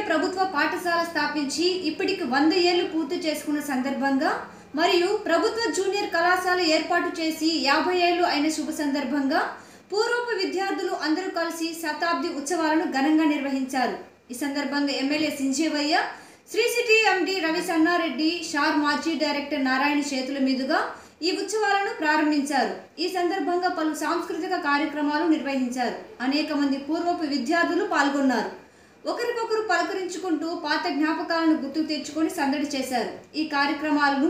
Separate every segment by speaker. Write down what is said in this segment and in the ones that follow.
Speaker 1: ప్రభుత్వ పాఠశాల స్థాపించి ఇప్పటికి 100 ఏళ్లు పూర్తి చేసుకున్న సందర్భంగా మరియు ప్రభుత్వ జూనియర్ కళాశాల ఏర్పాటు చేసి 50 ఏళ్లు అయిన శుభ సందర్భంగా పూర్వపు విద్యార్థులు అందరూ కలిసి శతాబ్ది ఉత్సవాలను ఘనంగా నిర్వహించారు। ఈ సందర్భంగా MLA Sinjevaiah, Sri City MD Ravi Sannareddy, SHAR మాజీ డైరెక్టర్ నారాయణ చేతుల మీదుగా ఈ ఉత్సవాలను ప్రారంభించారు। ఈ సందర్భంగా పలు సాంస్కృతిక కార్యక్రమాలు నిర్వహించారు। అనేక మంది పూర్వపు విద్యార్థులు పాల్గొన్నారు। ఒకరికొకరు పలకరించుకుంటూ పాత జ్ఞాపకాలను గుర్తుకు తెచ్చుకొని సందడి చేశారు। ఈ కార్యక్రమాలను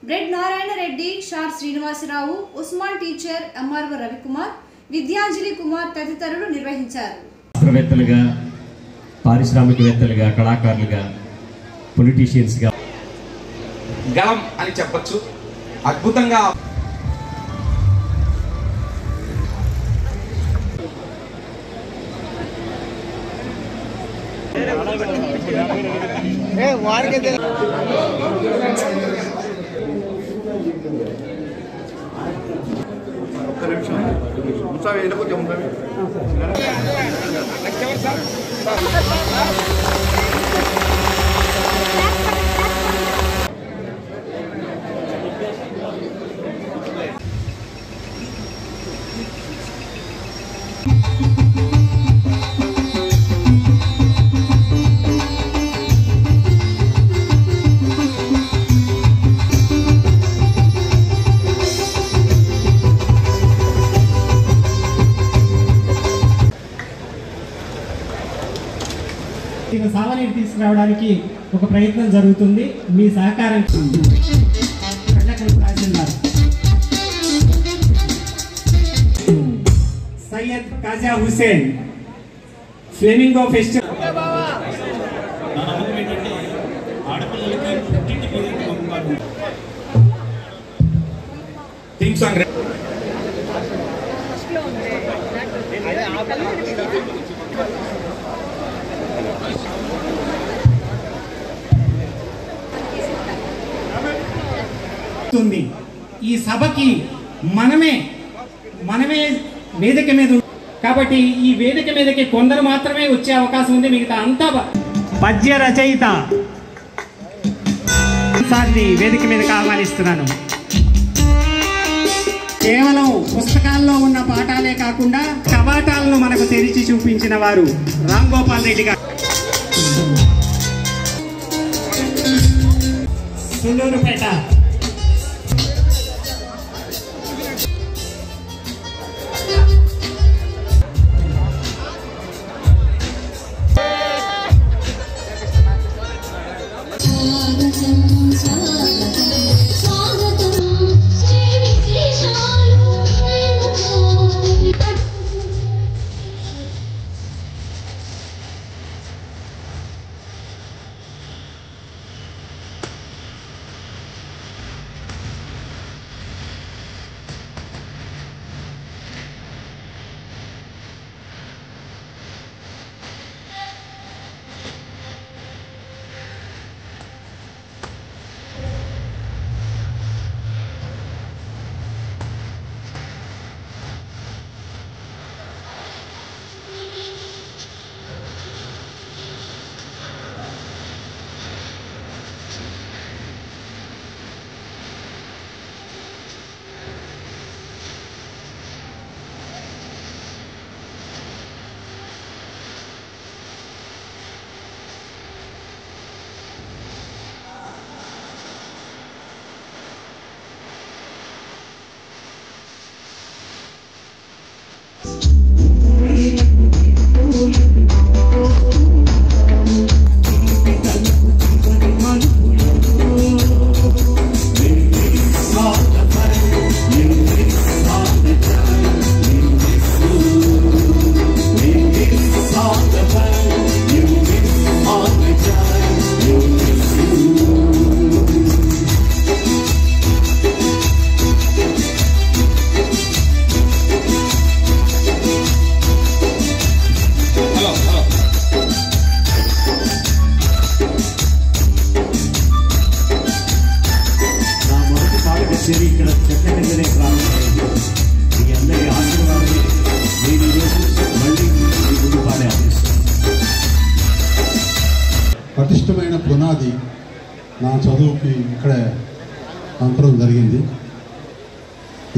Speaker 1: బ్రెడ్ నారాయణ రెడ్డి, షార్ శ్రీనివాసరావు, ఉస్మాన్ టీచర్, ఎంఆర్ఓ రవికుమార్, విద్యాంజలి కుమార్ తదితరులు నిర్వహించారు।
Speaker 2: శాస్త్రవేత్తలుగా, పారిశ్రామికవేత్తలుగా, కళాకారులుగా, పొలిటీషియన్స్గా
Speaker 3: గలం అని చెప్పచ్చు। అద్భుతంగా
Speaker 4: సావనీరు తీసుకురావడానికి ఒక ప్రయత్నం జరుగుతుంది। మీ సహకారం Syed Khaja Hussain flamingo festival
Speaker 3: theme song
Speaker 4: ఈ సభకి మనమే వేదిక మీద కాబట్టి ఈ వేదిక మీదకి కొందరు మాత్రమే వచ్చే అవకాశం ఉంది। మిగతా అంతా పద్య రచయిత సార్ని వేదిక మీదకి ఆహ్వానిస్తున్నాను। కేవలం పుస్తకాల్లో ఉన్న పాఠాలే కాకుండా కవాటాలను మనకు తెరిచి చూపించిన వారు రామ్ గోపాల్ రెడ్డి గారు, సుళ్ళూరుపేట।
Speaker 5: పటిష్టమైన పునాది నా చదువుకి ఇక్కడే అంతరం జరిగింది.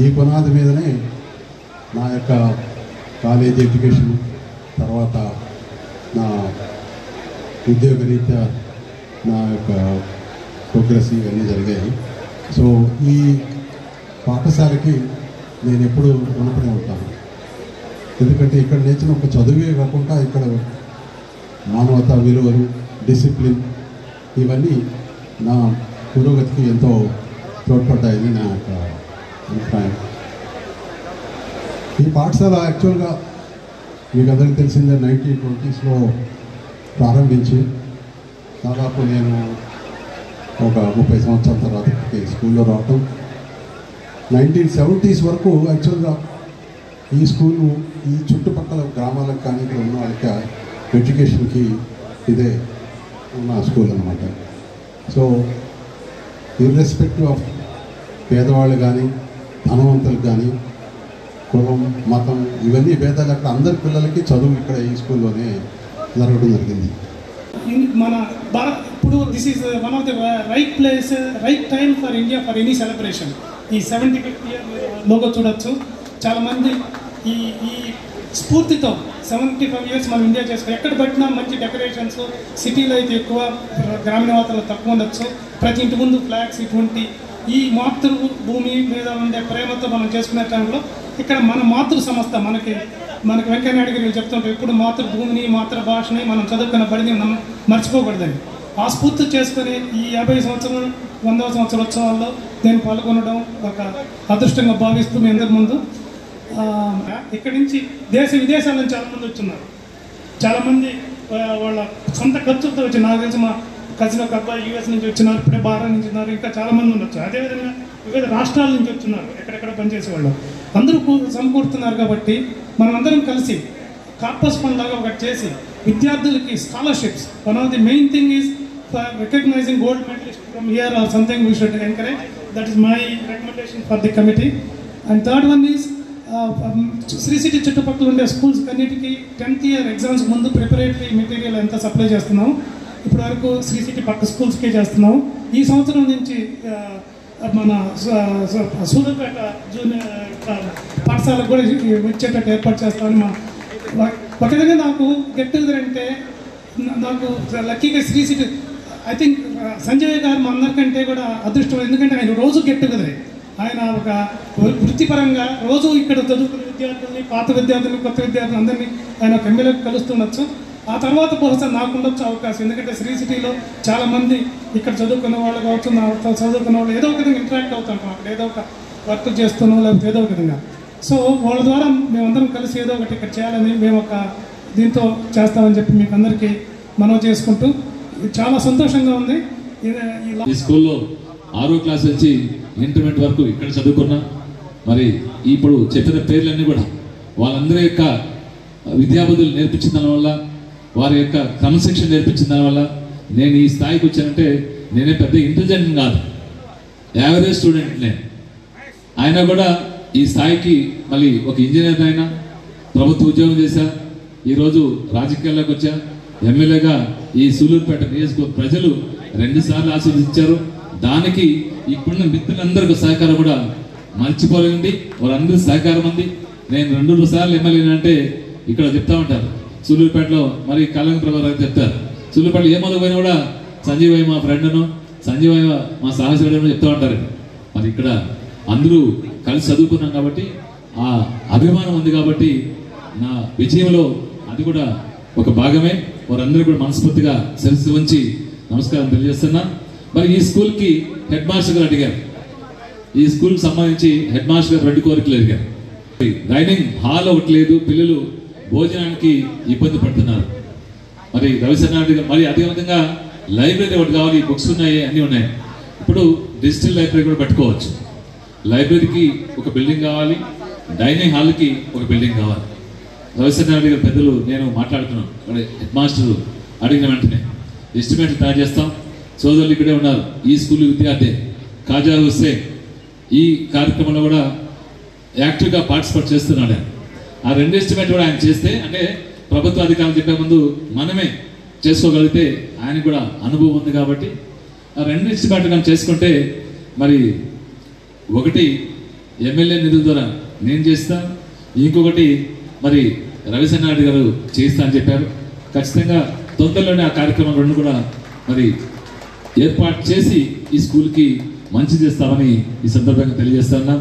Speaker 5: ఈ పునాది మీదనే నా యొక్క కాలేజ్ ఎడ్యుకేషన్, తర్వాత నా ఉద్యోగరీత్యా నా యొక్క ప్రోగ్రెస్ ఇవన్నీ జరిగాయి. సో ఈ పాఠశాలకి నేను ఎప్పుడూ రుణపడి ఉంటాను. ఎందుకంటే ఇక్కడ నేర్చిన ఒక చదువే కాకుండా ఇక్కడ మానవతా విలువలు, డిసిప్లిన్ ఇవన్నీ నా పురోగతికి ఎంతో తోడ్పడ్డాయని నా యొక్క అభిప్రాయం. ఈ పాఠశాల యాక్చువల్గా మీకు అందరికీ తెలిసిందే 1920s ప్రారంభించి దాదాపు నేను ఒక 30 సంవత్సరాల తర్వాత ఈ స్కూల్లో రావటం. 1970s వరకు యాక్చువల్గా ఈ స్కూలు ఈ చుట్టుపక్కల గ్రామాలకు కానీ ఇక్కడ ఉన్న వాళ్ళకి ఎడ్యుకేషన్కి ఇదే ఉన్న స్కూల్ అనమాట. సో ఇర్రెస్పెక్టివ్ ఆఫ్ పేదవాళ్ళు కానీ ధనవంతులకు కానీ కులం, మతం ఇవన్నీ భేదాలు అక్కడ అందరి పిల్లలకి చదువు ఇక్కడ ఈ స్కూల్లోనే జరగడం జరిగింది.
Speaker 6: మన భారత్ ఇప్పుడు this is one of the right place, right time for India for any celebration. ఈ 75th ఇయర్ లోగో చూడొచ్చు. చాలామంది ఈ ఈ స్ఫూర్తితో 75 ఇయర్స్ మనం ఇండియా చేసుకో ఎక్కడ పెట్టినా మంచి డెకరేషన్స్, సిటీలో అయితే ఎక్కువ, గ్రామీణ వాతావరణంలో తక్కువ ఉండొచ్చు. ప్రతి ఇంటి ముందు ఫ్లాగ్స్, ఇటువంటి ఈ మాతృభూమి మీద ఉండే ప్రేమతో మనం చేసుకునే టైంలో ఇక్కడ మన మాతృ సంస్థ మనకి వెంకయ్యనాయుడు గారు చెప్తుంటారు, ఎప్పుడు మాతృభూమిని, మాతృభాషని మనం చదువుకున్న బడిని మర్చిపోకూడదని. ఆ స్ఫూర్తి చేసుకొని ఈ 50 సంవత్సరం 100వ సంవత్సర ఉత్సవాల్లో నేను పాల్గొనడం ఒక అదృష్టంగా భావిస్తూ మీ అందరి ముందు ఇక్కడి నుంచి దేశ విదేశాల నుంచి చాలామంది వచ్చున్నారు. చాలామంది వాళ్ళ సొంత ఖర్చులతో వచ్చి, నాకు తెలిసి మా కజిన్ ఒక అబ్బాయి యూఎస్ నుంచి వచ్చినారు, ఇప్పుడే భారత్ నుంచి ఉన్నారు, ఇంకా చాలామంది ఉండొచ్చు. అదేవిధంగా వివిధ రాష్ట్రాల నుంచి వచ్చిన్నారు, ఎక్కడెక్కడ పనిచేసేవాళ్ళు అందరూ సమకూరుతున్నారు. కాబట్టి మనం అందరం కలిసి కార్పస్ ఫండ్ లాగా ఒకటి చేసి విద్యార్థులకి scholarships, one of the main thing is for recognising gold medalist from here or something we should encourage. That is my recommendation for the committee. And third one is Sri City చుట్టుపక్కల ఉండే schools అన్నిటికీ 10th year exams ముందు preparatory material ఎంత supply చేస్తున్నాం. ఇప్పటి వరకు Shri city పక్క స్కూల్స్కే చేస్తున్నాం. ఈ సంవత్సరం నుంచి మన సూర్యాపేట జూనియర్ పాఠశాలకు కూడా వచ్చేటట్టు ఏర్పాటు చేస్తామని ఒక విధంగా నాకు గెట్ టుగెదర్ అంటే నాకు లక్కీగా శ్రీ సిటీ ఐ థింక్ సంజయ్ గారు మా అందరికంటే కూడా అదృష్టం. ఎందుకంటే ఆయన రోజు గెట్ టుగెదరే. ఆయన ఒక వృత్తిపరంగా రోజు ఇక్కడ చదువుకునే విద్యార్థుల్ని, పాత విద్యార్థుల్ని, కొత్త విద్యార్థులు అందరినీ ఆయన ఒక ఎమ్మెల్యేకి కలుస్తుండొచ్చు. ఆ తర్వాత బహుశా నాకు ఉండొచ్చు అవకాశం. ఎందుకంటే శ్రీ సిటీలో చాలామంది ఇక్కడ చదువుకున్న వాళ్ళు కావచ్చు, చదువుకున్న వాళ్ళు ఏదో ఒక విధంగా ఇంటరాక్ట్ అవుతుంటాం, అక్కడ ఏదో ఒక వర్క్ చేస్తున్నాం, లేకపోతే ఏదో ఒక విధంగా. సో వాళ్ళ ద్వారా మేమందరం కలిసి ఏదో ఒకటి ఇక్కడ చేయాలని మేము ఒక దీంతో చేస్తామని చెప్పి మీకు అందరికీ మనవి చేసుకుంటూ చాలా సంతోషంగా ఉంది.
Speaker 7: ఈ స్కూల్లో 6వ క్లాస్ నుంచి ఇంటర్మీడియట్ వరకు ఇక్కడ చదువుకున్నా. మరి ఇప్పుడు చెప్పిన పేర్లన్నీ కూడా వాళ్ళందరి యొక్క విద్యాబుద్ధులు నేర్పించిన దానివల్ల, వారి యొక్క క్రమశిక్షణ నేర్పించిన దానివల్ల నేను ఈ స్థాయికి వచ్చానంటే నేనే పెద్ద ఇంటెలిజెంట్ కాదు, యావరేజ్ స్టూడెంట్ నేను. అయినా కూడా ఈ స్థాయికి మళ్ళీ ఒక ఇంజనీర్ అయినా, ప్రభుత్వ ఉద్యోగం చేశా, ఈరోజు రాజకీయాల్లోకి వచ్చా, ఎమ్మెల్యేగా ఈ సూలూరుపేట నియోజకవర్గ ప్రజలు 2 సార్లు ఆశీర్వదించారు. దానికి ఇప్పుడున్న మిత్రులందరికీ సహకారం కూడా మర్చిపోలేండి. వారందరూ సహకారం ఉంది. నేను 2 సార్లు ఎమ్మెల్యే అంటే ఇక్కడ చెప్తా ఉంటారు సూలూరుపేటలో, మరి కళ్యాణ్ ప్రభావ్ గారు చెప్తారు సూలూరుపేటలో ఏ మొదలు పోయినా కూడా సంజీవయ్య మా ఫ్రెండ్ను, సంజీవయ్య మా సాహసుడు చెప్తూ ఉంటారు. మరి ఇక్కడ అందరూ కలిసి చదువుకున్నాం కాబట్టి ఆ అభిమానం ఉంది. కాబట్టి నా విజయంలో అది కూడా ఒక భాగమే. వారందరూ కూడా మనస్ఫూర్తిగా శిరస్సు వంచి నమస్కారం తెలియజేస్తున్నా. మరి ఈ స్కూల్కి హెడ్ మాస్టర్ గారు అడిగారు, ఈ స్కూల్కి సంబంధించి హెడ్ మాస్టర్ గారు 2 కోరికలు అడిగారు. డైనింగ్ హాల్ ఒకటి లేదు, పిల్లలు భోజనానికి ఇబ్బంది పడుతున్నారు. మరి రవిశనారెడ్డి గారు మరి అదేవిధంగా లైబ్రరీ ఒకటి కావాలి, బుక్స్ ఉన్నాయి, అన్నీ ఉన్నాయి. ఇప్పుడు డిజిటల్ లైబ్రరీ కూడా పెట్టుకోవచ్చు. లైబ్రరీకి ఒక బిల్డింగ్ కావాలి, డైనింగ్ హాల్కి ఒక బిల్డింగ్ కావాలి. రవిశనారెడ్డి గారు పెద్దలు నేను మాట్లాడుతున్నాను. హెడ్ మాస్టర్ అడిగిన వెంటనే ఎస్టిమేట్లు తయారు చేస్తాం. సోదరులు ఇక్కడే ఉన్నారు, ఈ స్కూల్ విద్యార్థి ఖాజా హుస్సేన్ ఈ కార్యక్రమంలో కూడా యాక్టివ్గా పార్టిసిపేట్ చేస్తున్నాడు. ఆ 2 ఎస్టిమేట్ కూడా ఆయన చేస్తే, అంటే ప్రభుత్వ అధికారులు చెప్పే ముందు మనమే చేసుకోగలిగితే ఆయన కూడా అనుభవం ఉంది కాబట్టి ఆ రెండింటి పాటు చేసుకుంటే మరి ఒకటి ఎమ్మెల్యే నిధుల ద్వారా నేను చేస్తా, ఇంకొకటి మరి రవిశంకర్ గారు చేస్తా అని చెప్పారు. ఖచ్చితంగా తొందరలోనే ఆ కార్యక్రమం రెండు కూడా మరి ఏర్పాటు చేసి ఈ స్కూల్కి మంచి చేస్తామని ఈ సందర్భంగా తెలియజేస్తా ఉన్నాం.